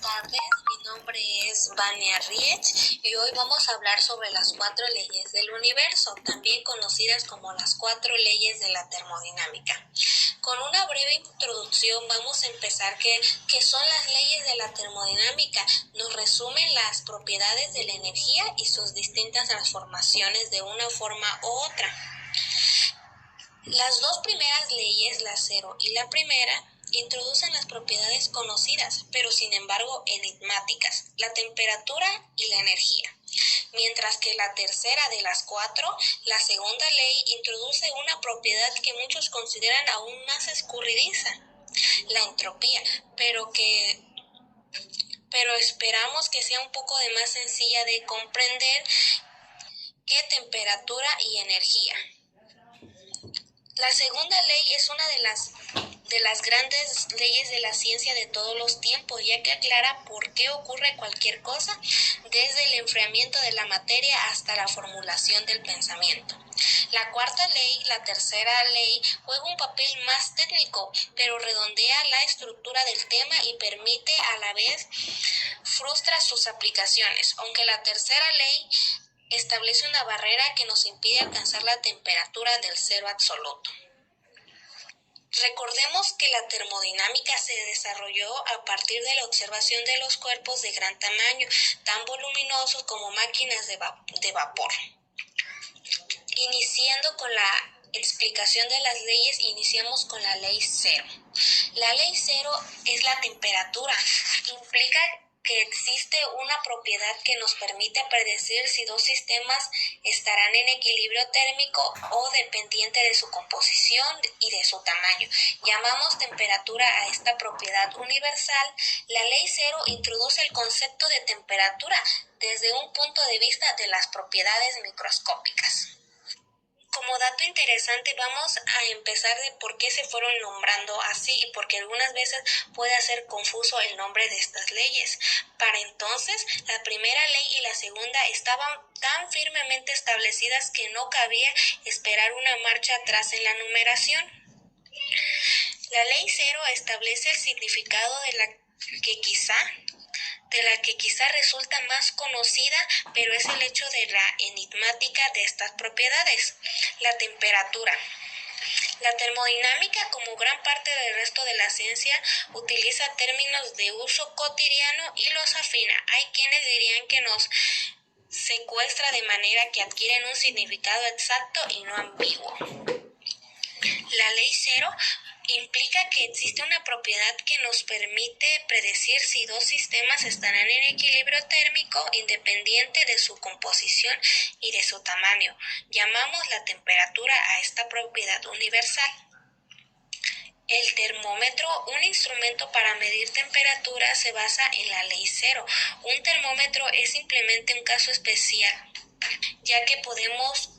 tardes, mi nombre es Vania Riech y hoy vamos a hablar sobre las 4 leyes del universo, también conocidas como las 4 leyes de la termodinámica. Con una breve introducción vamos a empezar ¿qué son las leyes de la termodinámica? Nos resumen las propiedades de la energía y sus distintas transformaciones de una forma u otra. Las dos primeras leyes, la cero y la primera, introducen las propiedades conocidas, pero sin embargo enigmáticas, la temperatura y la energía. Mientras que la tercera de las 4, la segunda ley, introduce una propiedad que muchos consideran aún más escurridiza, la entropía, pero esperamos que sea un poco de más sencilla de comprender que temperatura y energía. La segunda ley es una de las grandes leyes de la ciencia de todos los tiempos, ya que aclara por qué ocurre cualquier cosa, desde el enfriamiento de la materia hasta la formulación del pensamiento. La cuarta ley, la tercera ley, juega un papel más técnico, pero redondea la estructura del tema y permite a la vez frustrar sus aplicaciones, aunque la tercera ley establece una barrera que nos impide alcanzar la temperatura del cero absoluto. Recordemos que la termodinámica se desarrolló a partir de la observación de los cuerpos de gran tamaño, tan voluminosos como máquinas de vapor. Iniciando con la explicación de las leyes, iniciamos con la ley cero. La ley cero es la temperatura. Implica que existe una propiedad que nos permite predecir si dos sistemas estarán en equilibrio térmico o dependiente de su composición y de su tamaño. Llamamos temperatura a esta propiedad universal. La ley cero introduce el concepto de temperatura desde un punto de vista de las propiedades microscópicas. Como dato interesante, vamos a empezar de por qué se fueron nombrando así y porque algunas veces puede hacer confuso el nombre de estas leyes. Para entonces, la primera ley y la segunda estaban tan firmemente establecidas que no cabía esperar una marcha atrás en la numeración. La ley cero establece el significado de la que quizá resulta más conocida, pero es el hecho de la enigmática de estas propiedades, la temperatura. La termodinámica, como gran parte del resto de la ciencia, utiliza términos de uso cotidiano y los afina. Hay quienes dirían que nos secuestra de manera que adquieren un significado exacto y no ambiguo. La ley cero implica que existe una propiedad que nos permite predecir si dos sistemas estarán en equilibrio térmico independiente de su composición y de su tamaño. Llamamos temperatura a esta propiedad universal. El termómetro, un instrumento para medir temperatura, se basa en la ley cero. Un termómetro es simplemente un caso especial, ya que podemos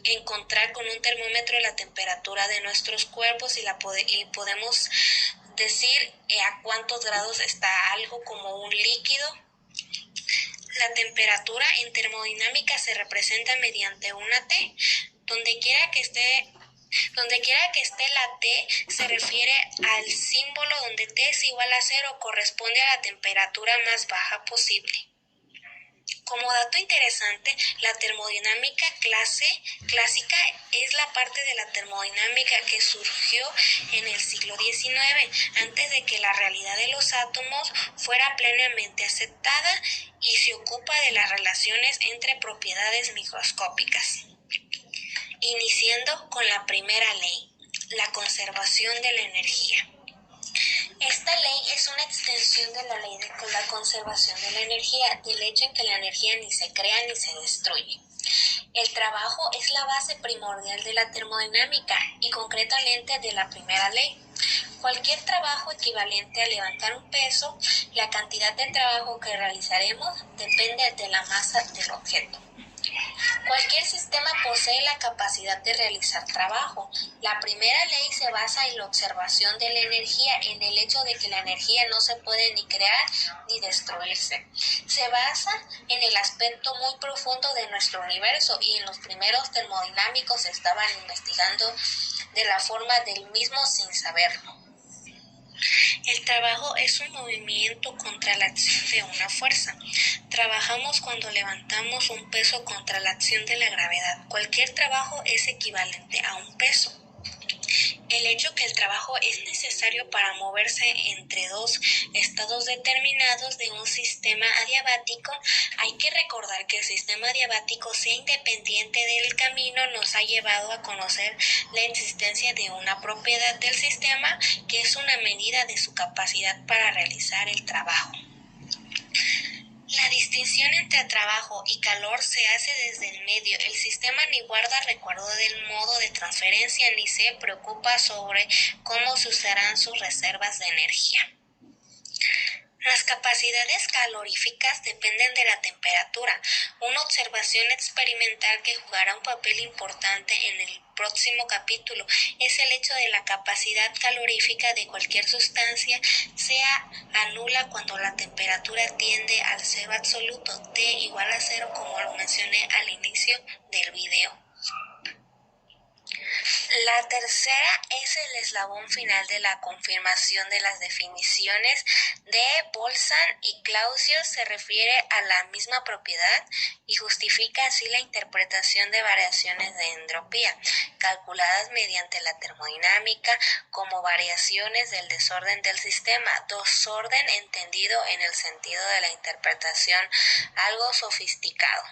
encontrar con un termómetro la temperatura de nuestros cuerpos y podemos decir a cuántos grados está algo como un líquido. La temperatura en termodinámica se representa mediante una T. Donde quiera que esté la T, se refiere al símbolo donde T es igual a 0, corresponde a la temperatura más baja posible. Como dato interesante, la termodinámica clásica es la parte de la termodinámica que surgió en el siglo XIX, antes de que la realidad de los átomos fuera plenamente aceptada, y se ocupa de las relaciones entre propiedades microscópicas. Iniciando con la primera ley, la conservación de la energía. Esta ley es una extensión de la ley de la conservación de la energía, del hecho en que la energía ni se crea ni se destruye. El trabajo es la base primordial de la termodinámica y concretamente de la primera ley. Cualquier trabajo equivalente a levantar un peso, la cantidad de trabajo que realizaremos depende de la masa del objeto. Cualquier sistema posee la capacidad de realizar trabajo. La primera ley se basa en la observación de la energía, en el hecho de que la energía no se puede ni crear ni destruirse. Se basa en el aspecto muy profundo de nuestro universo, y en los primeros termodinámicos estaban investigando de la forma del mismo sin saberlo. El trabajo es un movimiento contra la acción de una fuerza. Trabajamos cuando levantamos un peso contra la acción de la gravedad. Cualquier trabajo es equivalente a un peso. El hecho que el trabajo es necesario para moverse entre dos estados determinados de un sistema adiabático, hay que recordar que el sistema adiabático, sea independiente del camino, nos ha llevado a conocer la existencia de una propiedad del sistema que es una medida de su capacidad para realizar el trabajo. La distinción entre trabajo y calor se hace desde el medio. El sistema ni guarda recuerdo del modo de transferencia ni se preocupa sobre cómo se usarán sus reservas de energía. Las capacidades caloríficas dependen de la temperatura. Una observación experimental que jugará un papel importante en el próximo capítulo es el hecho de la capacidad calorífica de cualquier sustancia sea anula cuando la temperatura tiende al cero absoluto, T igual a cero, como lo mencioné al inicio del video. La tercera es el eslabón final de la confirmación de las definiciones de Boltzmann y Clausius. Se refiere a la misma propiedad y justifica así la interpretación de variaciones de entropía, calculadas mediante la termodinámica como variaciones del desorden del sistema, desorden entendido en el sentido de la interpretación algo sofisticado.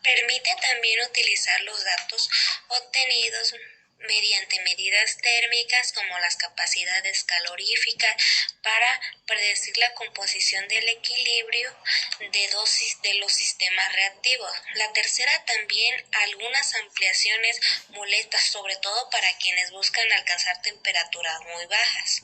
Permite también utilizar los datos obtenidos mediante medidas térmicas como las capacidades caloríficas para predecir la composición del equilibrio de los sistemas reactivos. La tercera también algunas ampliaciones molestas, sobre todo para quienes buscan alcanzar temperaturas muy bajas.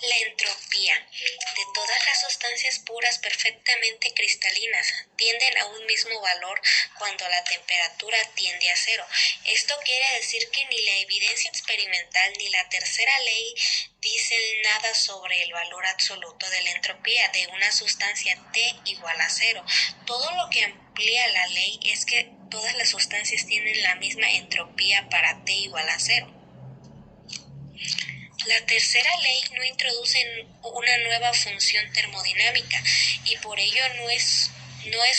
La entropía de todas las sustancias puras perfectamente cristalinas tienden a un mismo valor cuando la temperatura tiende a cero. Esto quiere decir que ni la evidencia experimental ni la tercera ley dicen nada sobre el valor absoluto de la entropía de una sustancia T igual a cero. Todo lo que amplía la ley es que todas las sustancias tienen la misma entropía para T igual a cero. La tercera ley no introduce una nueva función termodinámica y por ello no es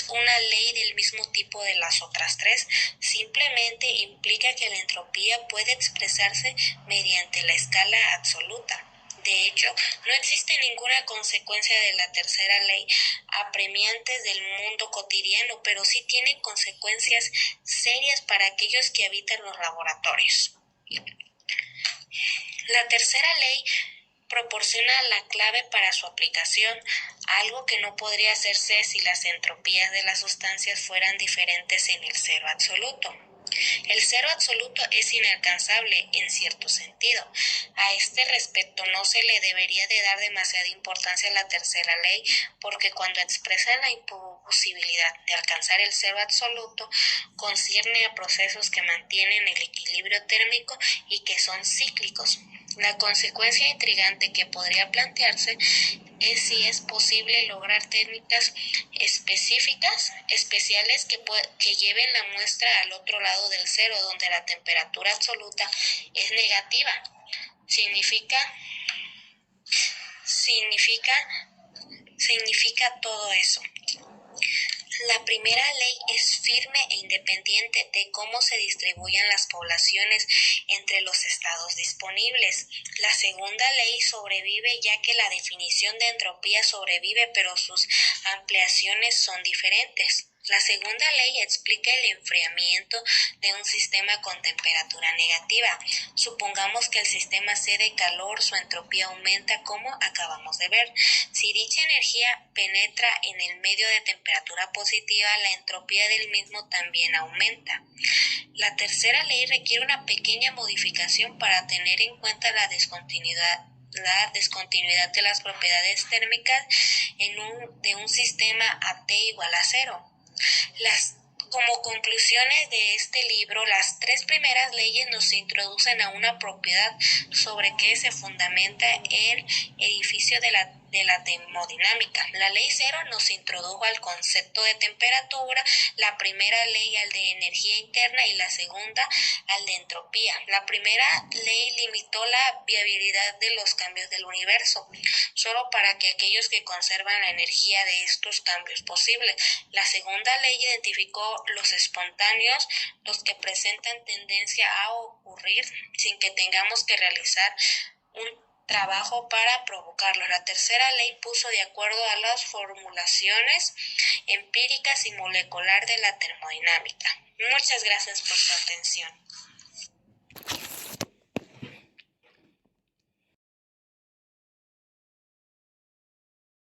una ley del mismo tipo de las otras tres, simplemente implica que la entropía puede expresarse mediante la escala absoluta. De hecho, no existe ninguna consecuencia de la tercera ley apremiantes del mundo cotidiano, pero sí tienen consecuencias serias para aquellos que habitan los laboratorios. La tercera ley proporciona la clave para su aplicación, algo que no podría hacerse si las entropías de las sustancias fueran diferentes en el cero absoluto. El cero absoluto es inalcanzable en cierto sentido. A este respecto no se le debería de dar demasiada importancia a la tercera ley, porque cuando expresa la imposibilidad de alcanzar el cero absoluto, concierne a procesos que mantienen el equilibrio térmico y que son cíclicos. La consecuencia intrigante que podría plantearse es si es posible lograr técnicas especiales que lleven la muestra al otro lado del cero, donde la temperatura absoluta es negativa. Significa todo eso. La primera ley es firme e independiente de cómo se distribuyan las poblaciones entre los estados disponibles. La segunda ley sobrevive ya que la definición de entropía sobrevive, pero sus ampliaciones son diferentes. La segunda ley explica el enfriamiento de un sistema con temperatura negativa. Supongamos que el sistema cede calor, su entropía aumenta como acabamos de ver. Si dicha energía penetra en el medio de temperatura positiva, la entropía del mismo también aumenta. La tercera ley requiere una pequeña modificación para tener en cuenta la descontinuidad de las propiedades térmicas de un sistema a T igual a cero. Como conclusiones de este libro, las tres primeras leyes nos introducen a una propiedad sobre que se fundamenta el edificio de la de la termodinámica. La ley cero nos introdujo al concepto de temperatura, la primera ley al de energía interna y la segunda al de entropía. La primera ley limitó la viabilidad de los cambios del universo, solo para que aquellos que conservan la energía de estos cambios posibles. La segunda ley identificó los espontáneos, los que presentan tendencia a ocurrir sin que tengamos que realizar un trabajo para provocarlos. La tercera ley puso de acuerdo a las formulaciones empíricas y molecular de la termodinámica. Muchas gracias por su atención.